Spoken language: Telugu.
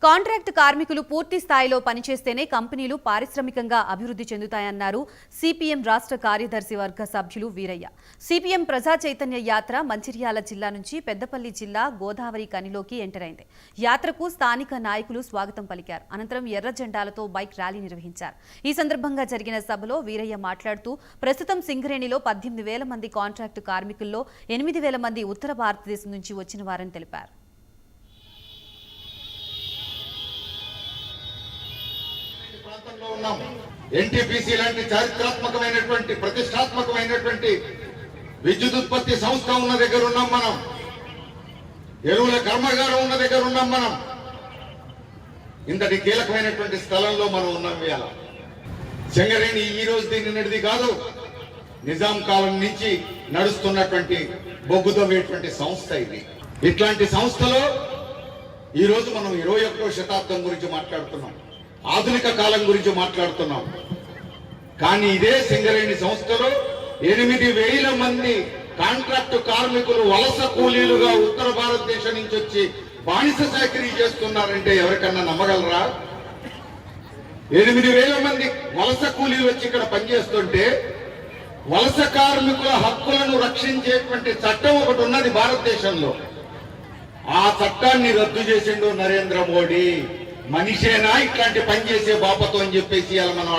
కాంట్రాక్ట్ కార్మికులు పూర్తి స్థాయిలో పనిచేస్తేనే కంపెనీలు పారిశ్రామికంగా అభివృద్ధి చెందుతాయన్నారు సిపిఎం రాష్ట్ర కార్యదర్శి వర్గ సభ్యులు వీరయ్య. సిపిఎం ప్రజా చైతన్య యాత్ర మంచిర్యాల జిల్లా నుంచి పెద్దపల్లి జిల్లా గోదావరి కనిలోకి ఎంటర్ అయింది. యాత్రకు స్థానిక నాయకులు స్వాగతం పలికారు. అనంతరం ఎర్ర జెండాలతో బైక్ ర్యాలీ నిర్వహించారు. ఈ సందర్భంగా జరిగిన సభలో వీరయ్య మాట్లాడుతూ ప్రస్తుతం సింగరేణిలో 18,000 మంది కాంట్రాక్టు కార్మికుల్లో 8,000 మంది ఉత్తర భారతదేశం నుంచి వచ్చిన వారని తెలిపారు. ఎన్టీపీసీ లాంటి చారిత్రాత్మకమైనటువంటి ప్రతిష్టాత్మకమైనటువంటి విద్యుత్ ఉత్పత్తి సంస్థ ఉన్న దగ్గర ఉన్నాం మనం. ఎరువుల కర్మాగారం ఉన్న దగ్గర ఉన్నాం మనం. ఇంతటి కీలకమైనటువంటి స్థలంలో మనం ఉన్నాం. ఇవాళ సింగరేణి ఈ రోజు దీన్ని నడిది కాదు, నిజాం కాలం నుంచి నడుస్తున్నటువంటి బొగ్గుతోవేటువంటి సంస్థ ఇది. ఇట్లాంటి సంస్థలో ఈ రోజు మనం 21వ శతాబ్దం గురించి మాట్లాడుతున్నాం, ఆధునిక కాలం గురించి మాట్లాడుతున్నాం. కానీ ఇదే సింగరేణి సంస్థలో 8,000 మంది కాంట్రాక్టు కార్మికులు వలస కూలీలుగా ఉత్తర భారతదేశం నుంచి వచ్చి బానిస చాకరీ చేస్తున్నారంటే ఎవరికన్నా నమ్మగలరా? 8,000 మంది వలస కూలీలు వచ్చి ఇక్కడ పనిచేస్తుంటే వలస కార్మికుల హక్కులను రక్షించేటువంటి చట్టం ఒకటి ఉన్నది భారతదేశంలో. ఆ చట్టాన్ని రద్దు చేసిండు నరేంద్ర మోడీ. మనిషేనా ఇట్లాంటి పని చేసే బాపతో అని చెప్పేసి మనం